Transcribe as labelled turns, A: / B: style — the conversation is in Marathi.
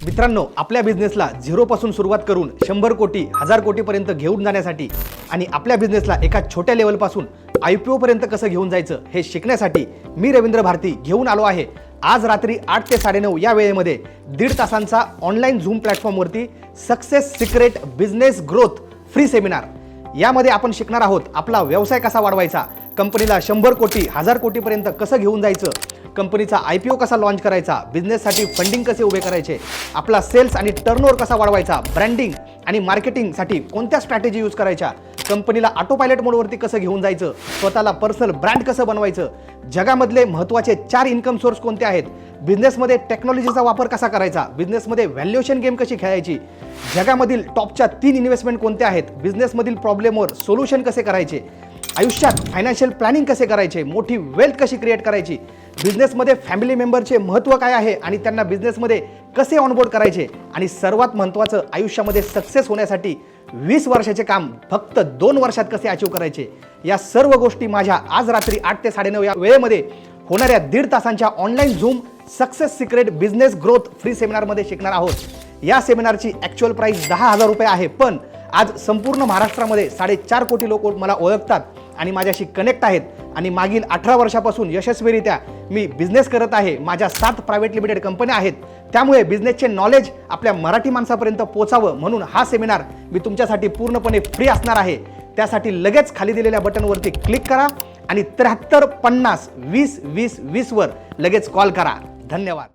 A: मित्रांनो, आपल्या बिझनेसला झिरोपासून सुरुवात करून 100 कोटी 1000 कोटीपर्यंत घेऊन जाण्यासाठी आणि आपल्या बिझनेसला एका छोट्या लेवलपासून IPO पर्यंत कसं घेऊन जायचं हे शिकण्यासाठी मी रवींद्र भारती घेऊन आलो आहे आज रात्री 8 ते 9:30 या वेळेमध्ये 1.5 तासांचा ऑनलाईन झूम प्लॅटफॉर्मवरती success secret business growth free seminar. यामध्ये आपण शिकणार आहोत आपला व्यवसाय कसा वाढवायचा, कंपनीला 100 कोटी 1000 कोटीपर्यंत कसं घेऊन जायचं, कंपनीचा IPO कसा लॉन्च करायचा, बिझनेससाठी फंडिंग कसे उभे करायचे, आपला सेल्स आणि टर्नओव्हर कसा वाढवायचा, ब्रँडिंग आणि मार्केटिंगसाठी कोणत्या स्ट्रॅटेजी यूज करायच्या, कंपनीला ऑटो पायलट मोडवरती कसं घेऊन जायचं, स्वतःला पर्सनल ब्रँड कसं बनवायचं, जगामधले महत्त्वाचे 4 इन्कम सोर्स कोणते आहेत, बिझनेसमध्ये टेक्नॉलॉजीचा वापर कसा करायचा, बिझनेसमध्ये व्हॅल्युएशन गेम कशी खेळायची, जगामधील टॉपच्या 3 इन्व्हेस्टमेंट कोणत्या आहेत, बिझनेसमधील प्रॉब्लेमवर सोल्युशन कसे करायचे, आयुष्यात फायनान्शियल प्लॅनिंग कसे करायचे, मोठी वेल्थ कशी क्रिएट करायची, बिझनेसमध्ये फॅमिली मेंबरचे महत्त्व काय आहे आणि त्यांना बिझनेसमध्ये कसे ऑनबोर्ड करायचे, आणि सर्वात महत्त्वाचं आयुष्यामध्ये सक्सेस होण्यासाठी 20 वर्षाचे काम फक्त 2 वर्षात कसे अचीव करायचे, या सर्व गोष्टी माझ्या आज रात्री 8 ते 9:30 या वेळेमध्ये होणाऱ्या 1.5 तासांच्या online zoom success secret business growth free सेमिनारमध्ये शिकणार आहोत। या सेमिनारची ॲक्च्युअल प्राइस 10,000 रुपये आहे, पण आज संपूर्ण महाराष्ट्रामध्ये 4.5 कोटी लोक मला ओळखतात आणि माझ्याशी कनेक्ट आहेत आणि मागील 18 वर्षापासून यशस्वीरित्या मी बिझनेस करत आहे। माझ्या 7 प्रायव्हेट लिमिटेड कंपन्या आहेत, त्यामुळे बिझनेसचे नॉलेज आपल्या मराठी माणसापर्यंत पोहोचावं म्हणून हा सेमिनार मी तुमच्यासाठी पूर्णपणे फ्री असणार आहे। त्यासाठी लगेच खाली दिलेल्या बटनवरती क्लिक करा आणि 73 50 20 20 20 वर लगेच कॉल करा। धन्यवाद।